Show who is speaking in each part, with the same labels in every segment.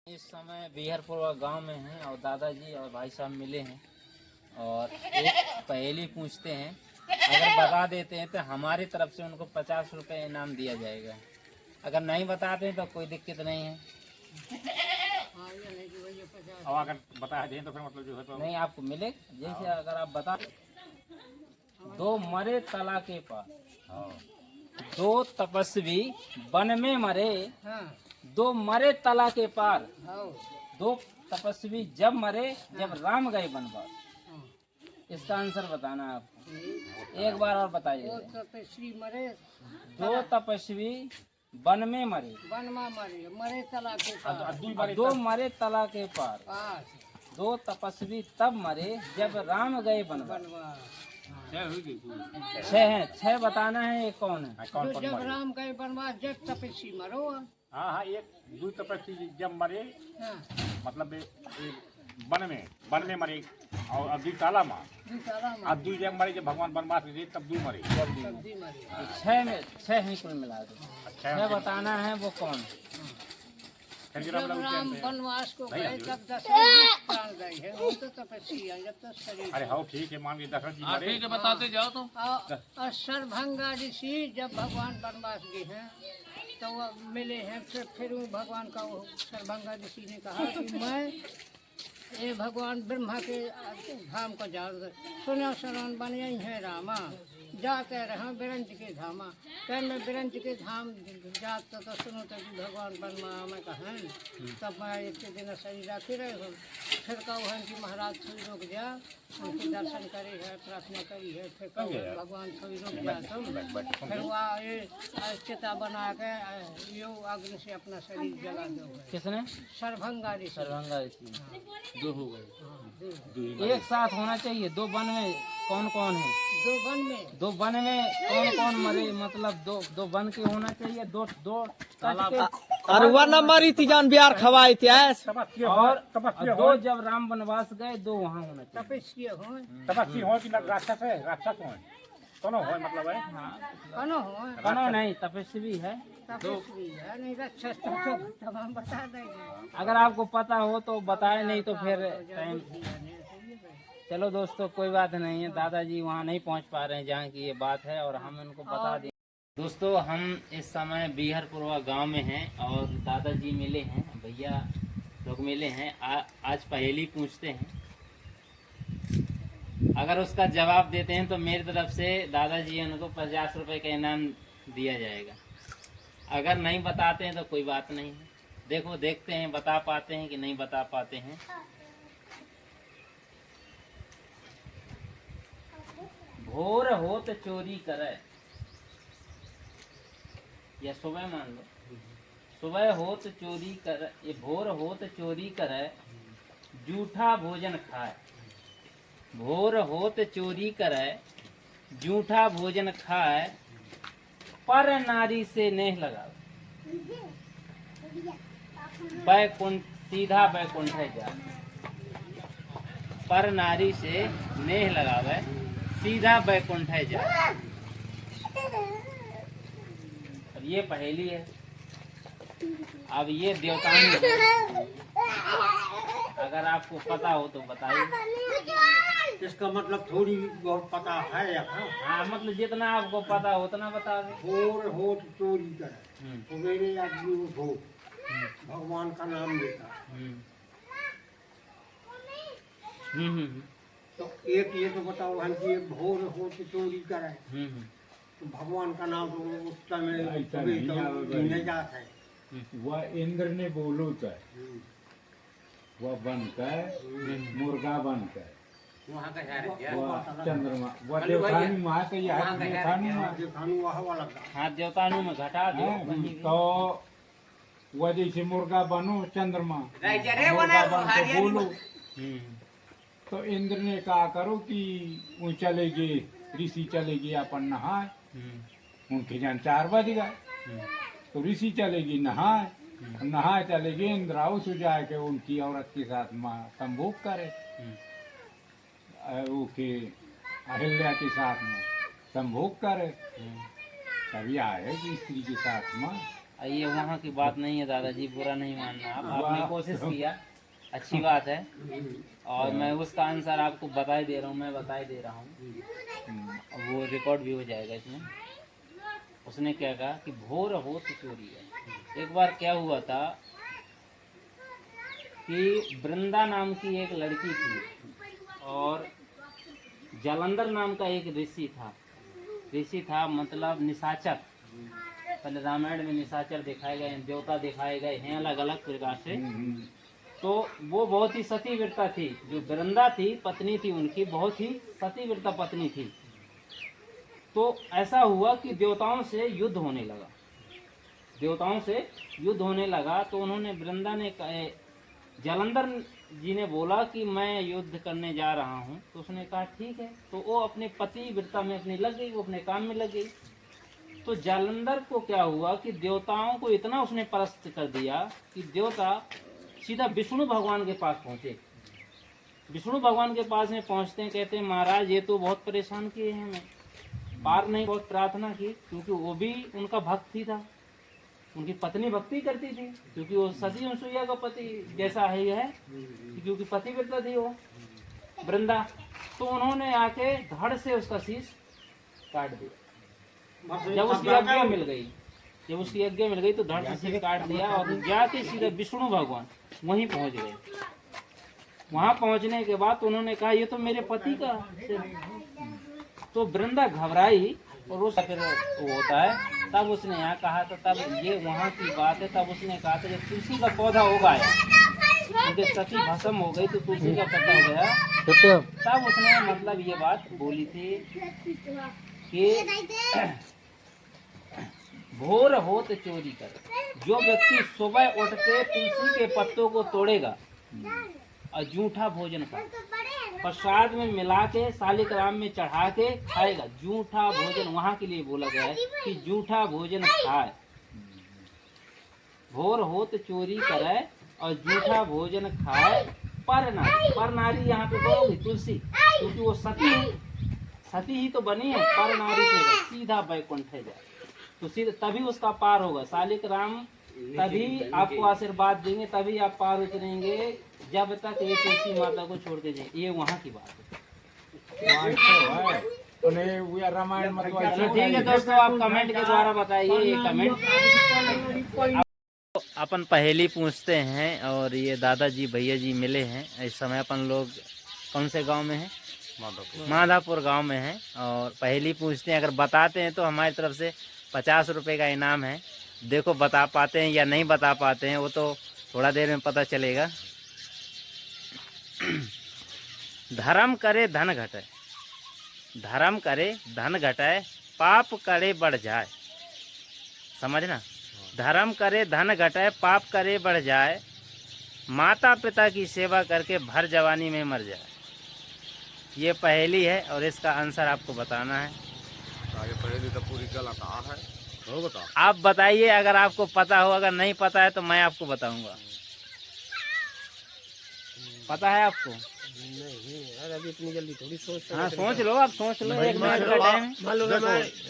Speaker 1: इस समय बिहारपुर गांव में हैं और दादाजी और भाई साहब मिले हैं और एक पहेली पूछते हैं। अगर बता देते हैं तो हमारी तरफ से उनको 50 रुपये इनाम दिया जाएगा। अगर नहीं बताते हैं तो कोई दिक्कत नहीं है।
Speaker 2: और अगर बता दें तो फिर मतलब जो है तो
Speaker 1: नहीं आपको मिले। जैसे अगर आप बता दो मरे तला के पार, दो तपस्वी वन में मरे, दो मरे तला के पार, दो तपस्वी जब मरे जब राम गए बनवास। इसका आंसर बताना है आपको। एक बार और बताइए।
Speaker 3: तपस्वी मरे,
Speaker 1: दो तपस्वी वन में मरे,
Speaker 3: मरे तला के पार,
Speaker 1: दो मरे तला के पार,
Speaker 3: पास
Speaker 1: दो तपस्वी तब मरे जब राम गए बनवास।
Speaker 3: बनवास।
Speaker 1: छह है, छह बताना है। ये कौन है?
Speaker 2: कौन
Speaker 3: तो
Speaker 2: कौन
Speaker 3: जब
Speaker 2: मरे?
Speaker 3: राम गए बनवास जब तपस्वी मरो।
Speaker 2: हाँ एक दो तपस्वी जब मरे
Speaker 3: हाँ,
Speaker 2: मतलब वन में मरे और अद्वी ताला में
Speaker 3: दूसरा में
Speaker 2: अद्वी जब मरे जब भगवान बनवास गए तब दू मरे।
Speaker 3: सब्जी मरे।
Speaker 1: छह में छह ही कुल मिला दो।
Speaker 2: अच्छा
Speaker 1: छह बताना है वो कौन?
Speaker 2: फिर
Speaker 3: जब
Speaker 2: मतलब
Speaker 3: राम
Speaker 2: उसके-
Speaker 3: बनवास को
Speaker 2: नहीं,
Speaker 3: गए
Speaker 2: नहीं।
Speaker 3: तब दशरथ प्राण गए हैं। वो तो तपस्वी है जब तक शरीर।
Speaker 2: अरे हाँ ठीक है, मान लीजिए दशरथ जी मरे।
Speaker 1: ठीक है, बताते जाओ तुम।
Speaker 3: और सरभंगा ऋषि जब भगवान बनवास गए हैं तो वो मिले हैं। फिर वो भगवान का वो सरभंगा ऋषि ने कहा कि मैं ये भगवान ब्रह्मा के धाम को जा सुनो शरण बन गई है रामा, जाते रहो बिरंज के धामा। कह मैं बिरंज के धाम जाता तो सुनो तो कि भगवान ब्रह्मा में कहें तब मैं एक दिन शरीर रखे रहे हो। फिर कहूँ है कि महाराज थोड़ी रुक जा, उनके दर्शन करे है, प्रार्थना करी है। फिर कहूँ भगवान थोड़ी रुक जा तुम। फिर वह ये चिता बना के यो अग्नि से अपना शरीर जला दो।
Speaker 1: किसने?
Speaker 3: सरभंगा ऋषि।
Speaker 1: सरभंगा ऋषि। दो हो गए।
Speaker 3: हाँ,
Speaker 1: एक साथ होना चाहिए। दो वन में कौन कौन है?
Speaker 3: दो वन में
Speaker 1: दो वन में कौन कौन मरे? मतलब दो वन के होना चाहिए। दो दो तट के।
Speaker 4: और वन मरी थी जान बिहार खवाई थी
Speaker 2: तपस्वी हो
Speaker 1: और
Speaker 2: तपस्वी
Speaker 1: दो
Speaker 2: हो
Speaker 1: जब राम वनवास गए दो वहाँ होना चाहिए।
Speaker 3: तपस्वी हो
Speaker 2: तपस्वी हो कि राक्षस है, राक्षस हो दोनों हो मतलब है।
Speaker 3: कनो हो
Speaker 1: कनो नहीं, तपस्वी है।
Speaker 3: तपस्वी है नहीं राक्षस तो तब हम बता देंगे।
Speaker 1: अगर आपको पता हो तो बताए, नहीं तो फिर टाइम। चलो दोस्तों कोई बात नहीं है। दादाजी वहाँ नहीं पहुँच पा रहे हैं जहाँ की ये बात है और हम उनको बता दें। दोस्तों हम इस समय बिहारपुर गांव में हैं और दादाजी मिले हैं, भैया लोग मिले हैं। आज पहेली पूछते हैं। अगर उसका जवाब देते हैं तो मेरी तरफ से दादाजी उनको 50 रुपये का इनाम दिया जाएगा। अगर नहीं बताते हैं तो कोई बात नहीं है। देखो देखते हैं बता पाते हैं कि नहीं बता पाते हैं। भोर होत चोरी करे, या सुबह मान लो, सुबह होत चोरी करे, ये भोर होत चोरी करे, जूठा भोजन खाए। भोर होत चोरी करे, जूठा भोजन खाए, पर नारी से नेह लगावे। बैकुंठ सीधा बैकुंठ जा। पर नारी से नेह लगावे, सीधा बैकुंठ जा। अब ये पहेली है। अब ये देवतानी है। अगर आपको पता हो तो बताइए।
Speaker 5: इसका मतलब थोड़ी बहुत पता है या
Speaker 1: हाँ मतलब जितना आपको पता हो उतना बता दे।
Speaker 5: भोर होत चोरी करे, सवेरे आदमी उठो भगवान का नाम लेता। तो एक ये तो बताओ हम कि भोर होत चोरी करे तो भगवान का नाम तो उस समय सुबह तो नहीं जाता है।
Speaker 6: वह इंद्र ने बोलो था, वह बनकर मुर्गा बनकर
Speaker 3: वहाँ का है
Speaker 6: वह चंद्रमा वह देवतानी माँ के यहाँ देवतानी माँ
Speaker 5: देखानु वह वाला था।
Speaker 1: हाँ देवतानु में घटा दो।
Speaker 6: तो वह जैसे मुर्गा बनो चंद्रमा मुर्गा बन के बोलो। तो इंद्र ने कहा करो कि वो चले गए, ऋषि चले गए अपन नहाए। उनके जन 4 बज गए तो ऋषि चले गए नहाए, नहाए चले गए। इंद्र आओ सुझाए के उनकी औरत के साथ माँ संभोग करे, वो के अहिल्या के साथ में संभोग करे। तभी आए कि स्त्री के साथ में
Speaker 1: ये वहाँ की बात नहीं है दादाजी, बुरा नहीं मानना आप, आपने कोशिश किया, अच्छी बात है। और मैं उसका आंसर आपको बता दे रहा हूँ, मैं बता दे रहा हूँ, वो रिकॉर्ड भी हो जाएगा इसमें। उसने क्या कहा कि भोर हो तो चोरी है। एक बार क्या हुआ था कि वृंदा नाम की एक लड़की थी और जालंधर नाम का एक ऋषि था मतलब निशाचर। पहले रामायण में निशाचर दिखाए गए, देवता दिखाए गए हैं अलग अलग प्रकार से। तो वो बहुत ही सतीव्रता थी, जो वृंदा थी पत्नी थी उनकी, बहुत ही सतीव्रता पत्नी थी। तो ऐसा हुआ कि देवताओं से युद्ध होने लगा, तो उन्होंने वृंदा ने जालंधर जी ने बोला कि मैं युद्ध करने जा रहा हूँ। तो उसने कहा ठीक है। तो वो अपने पति व्रता में अपनी लग गई, वो अपने काम में लग गई। तो जालंधर को क्या हुआ कि देवताओं को इतना उसने परास्त कर दिया कि देवता सीधा विष्णु भगवान के पास पहुँचे। विष्णु भगवान के पास में पहुँचते हैं, कहते हैं महाराज ये तो बहुत परेशान किए हैं, हमें पार नहीं, बहुत प्रार्थना की, क्योंकि वो भी उनका भक्त ही था, उनकी पत्नी भक्ति करती थी, क्योंकि वो सती अनुसुईया का पति जैसा ही है, क्योंकि पति व्रता थी वो वृंदा। तो उन्होंने आके धड़ से उसका शीश काट दिया। जब उसकी आज्ञा मिल गई तो धड़ से शीश काट दिया और जाके सीधे विष्णु भगवान वहीं पहुंच गए। वहां पहुंचने के बाद उन्होंने कहा ये तो मेरे पति का। तो वृंदा घबराई और वो फिर वो होता है। तब उसने यहाँ कहा था, तब ये वहाँ की बात है, तब उसने कहा था जब तुलसी का पौधा उगाया, उनके सती भस्म हो गई तो तुलसी का पत्ता हो गया, तब उसने मतलब ये बात बोली थी कि भोर हो तो चोरी कर। जो व्यक्ति सुबह उठ के तुलसी के पत्तों को तोड़ेगा और जूठा भोजन का प्रसाद में मिला के शालिग्राम में चढ़ा के खाएगा, जूठा भोजन वहाँ के लिए बोला गया है कि जूठा भोजन खाए। भोर हो तो चोरी करे और जूठा भोजन खाए। पर नारी यहाँ पे बोलोगी तुलसी, क्योंकि वो सती ही तो बनी है। पर नारी से सीधा वैकुंठ है जाए तो सीधा तभी उसका पार होगा। शालिग्राम तभी आपको आशीर्वाद देंगे, तभी आप पार उतरेंगे, जब तक ये तुलसी माता को छोड़ के जाए। ये वहाँ की बात है।
Speaker 6: रामायण में
Speaker 1: चलो ठीक है दोस्तों, आप कमेंट के द्वारा बताइए। ये कमेंट अपन पहेली पूछते हैं और ये दादाजी भैया जी मिले हैं। इस समय अपन लोग कौन से गांव में हैं? माधापुर गांव में हैं और पहेली पूछते हैं। अगर बताते हैं तो हमारी तरफ से 50 रुपए का इनाम है। देखो बता पाते हैं या नहीं बता पाते हैं, वो तो थोड़ा देर में पता चलेगा। धर्म करे धन घटे, धर्म करे धन घटाए, पाप करे बढ़ जाए। समझना, धर्म करे धन घटाए, पाप करे बढ़ जाए, माता पिता की सेवा करके भर जवानी में मर जाए। ये पहेली है और इसका आंसर आपको बताना है।
Speaker 2: ये पहेली तो पूरी गलत है, हो बताओ।
Speaker 1: आप बताइए, अगर आपको पता हो, अगर नहीं पता है तो मैं आपको बताऊंगा। पता है आपको?
Speaker 5: नहीं यार, अभी इतनी जल्दी थोड़ी सोच।
Speaker 1: हाँ सोच लो, आप सोच लो। एक मिनट का टाइम है।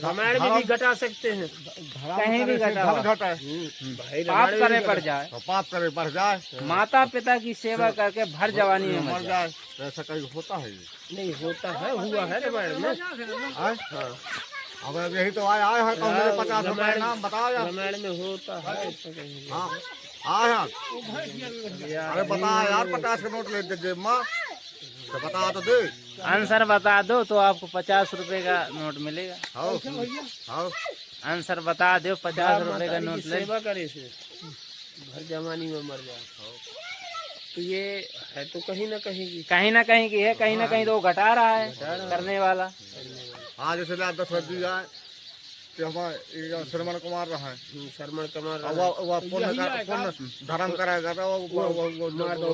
Speaker 5: रामायण में भी घटा सकते हैं,
Speaker 1: कहीं भी घटा पाप करे बढ़ जाए,
Speaker 2: पाप करे बढ़ जाए,
Speaker 1: माता पिता की सेवा करके भर जवानी में मर जाए।
Speaker 2: ऐसा कहीं होता है?
Speaker 5: नहीं होता है, हुआ है रामायण में।
Speaker 2: अब यही तो आया है, 50 रुपए नाम बताओ यार।
Speaker 5: रामायण में होता है।
Speaker 2: हाँ आया, अरे बता यार, 50 का नोट ले दे माँ, तो बता तो दे।
Speaker 1: आंसर बता दो तो आपको 50 रुपए का नोट मिलेगा।
Speaker 2: हाँ
Speaker 1: आंसर बता दो, 50 रुपए का नोट ले।
Speaker 5: सेवा करे से भर जवानी में मर जाए, तो ये है तो कहीं ना कहीं की
Speaker 1: है, कहीं ना कहीं तो वो घटा रहा है करने वाला।
Speaker 2: हाँ जैसे 10 बजे जाए तो हमारे श्रवण कुमार रहा है,
Speaker 5: शर्मण कमार
Speaker 2: वो धर्म करेगा तो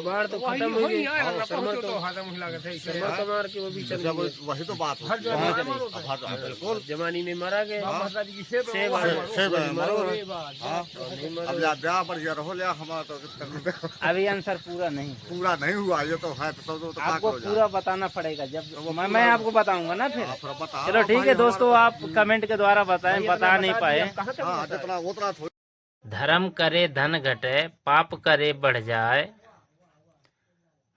Speaker 5: बाढ़ तो खत्म हो गई। शर्मण कमार के वो भी चल गए,
Speaker 2: वही तो बात है।
Speaker 5: बिल्कुल जवानी में मारा गया।
Speaker 1: अभी आंसर पूरा नहीं
Speaker 2: हुआ, ये तो है तो
Speaker 1: आपको पूरा बताना पड़ेगा। जब मैं आपको बताऊंगा ना फिर। चलो ठीक है दोस्तों, आप कमेंट के द्वारा बताएं, बता नहीं पाए।
Speaker 2: जितना
Speaker 1: धर्म करे धन घटे, पाप करे बढ़ जाए,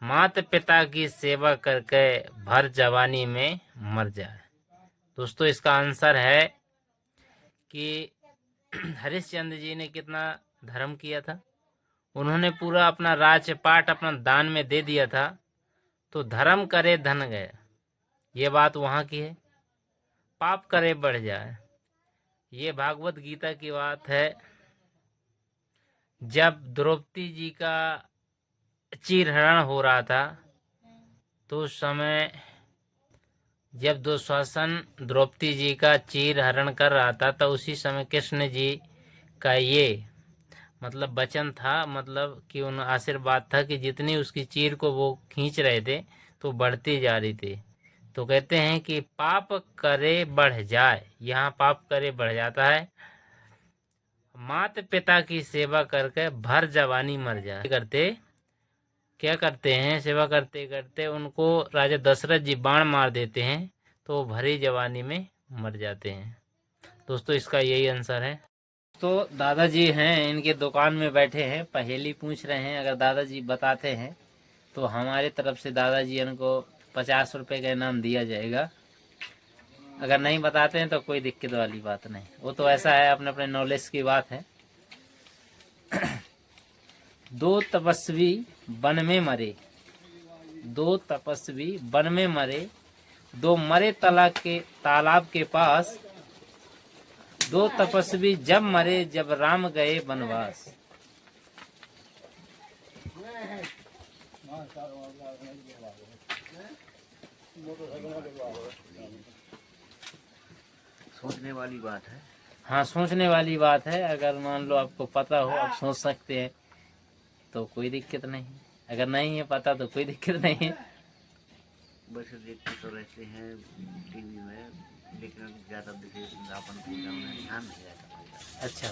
Speaker 1: माता पिता की सेवा करके भर जवानी में मर जाए। दोस्तों इसका आंसर है कि हरिश्चंद्र जी ने कितना धर्म किया था। उन्होंने पूरा अपना राजपाट अपना दान में दे दिया था। तो धर्म करे धन गए, ये बात वहाँ की है। पाप करे बढ़ जाए, ये भागवत गीता की बात है। जब द्रौपदी जी का चीरहरण हो रहा था तो उस समय जब दुशासन द्रौपदी जी का चीरहरण कर रहा था तो उसी समय कृष्ण जी का ये मतलब वचन था, मतलब कि उन आशीर्वाद था कि जितनी उसकी चीर को वो खींच रहे थे तो बढ़ती जा रही थी। तो कहते हैं कि पाप करे बढ़ जाए, यहाँ पाप करे बढ़ जाता है। माता पिता की सेवा करके भर जवानी मर जाए। क्या करते हैं, सेवा करते करते उनको राजा दशरथ जी बाण मार देते हैं तो भरी जवानी में मर जाते हैं। दोस्तों इसका यही आंसर है। तो दादाजी हैं, इनके दुकान में बैठे हैं, पहेली पूछ रहे हैं। अगर दादाजी बताते हैं तो हमारे तरफ से दादाजी इनको 50 रुपए का इनाम दिया जाएगा। अगर नहीं बताते हैं तो कोई दिक्कत वाली बात नहीं, वो तो ऐसा है, अपने अपने नॉलेज की बात है। दो तपस्वी वन में मरे, दो तपस्वी वन में मरे, दो मरे तालाब के पास, दो तपस्वी जब मरे जब राम गए वनवास।
Speaker 5: सोचने वाली बात है।
Speaker 1: हाँ सोचने वाली बात है। अगर मान लो आपको पता हो, आप सोच सकते हैं तो कोई दिक्कत नहीं, अगर नहीं है पता तो कोई दिक्कत नहीं है।
Speaker 5: वैसे देखते तो रहते हैं टीवी में, लेकिन ज़्यादा अपन को ध्यान नहीं रहता।
Speaker 1: अच्छा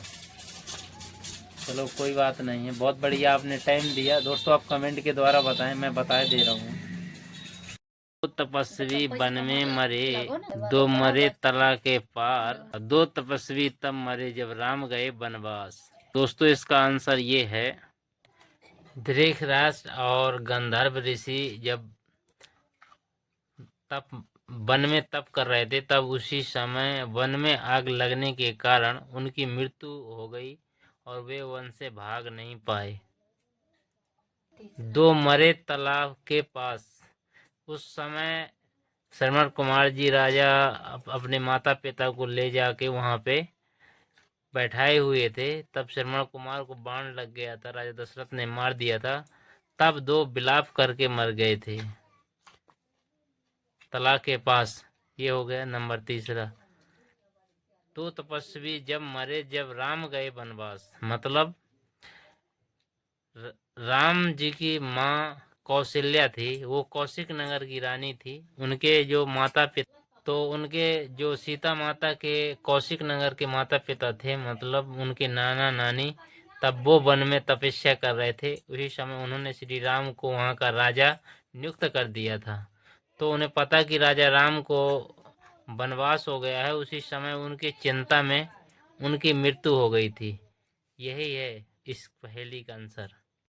Speaker 1: चलो कोई बात नहीं है, बहुत बढ़िया आपने टाइम दिया। दोस्तों आप कमेंट के द्वारा बताएं, मैं बता दे रहा हूँ। दो तपस्वी वन में मरे, दो मरे तला के पार, दो तपस्वी तब मरे जब राम गए वनवास। दोस्तों इसका आंसर ये है, धृतराष्ट्र और गंधर्व ऋषि जब तप वन में तप कर रहे थे तब उसी समय वन में आग लगने के कारण उनकी मृत्यु हो गई और वे वन से भाग नहीं पाए। दो मरे तालाब के पास, उस समय श्रवण कुमार जी राजा अपने माता पिता को ले जाके वहाँ पे बैठाए हुए थे। तब श्रवण कुमार को बाण लग गया था, राजा दशरथ ने मार दिया था। तब दो विलाप करके मर गए थे तला के पास। ये हो गया नंबर तीसरा। दो तपस्वी जब मरे जब राम गए वनवास, मतलब राम जी की माँ कौशल्या थी, वो कौशिक नगर की रानी थी। उनके जो माता पिता, तो उनके जो सीता माता के कौशिक नगर के माता पिता थे, मतलब उनके नाना नानी, तब वो वन में तपस्या कर रहे थे। उसी समय उन्होंने श्री राम को वहाँ का राजा नियुक्त कर दिया था। तो उन्हें पता कि राजा राम को वनवास हो गया है, उसी समय उनकी चिंता में उनकी मृत्यु हो गई थी। यही है इस पहेली का आंसर।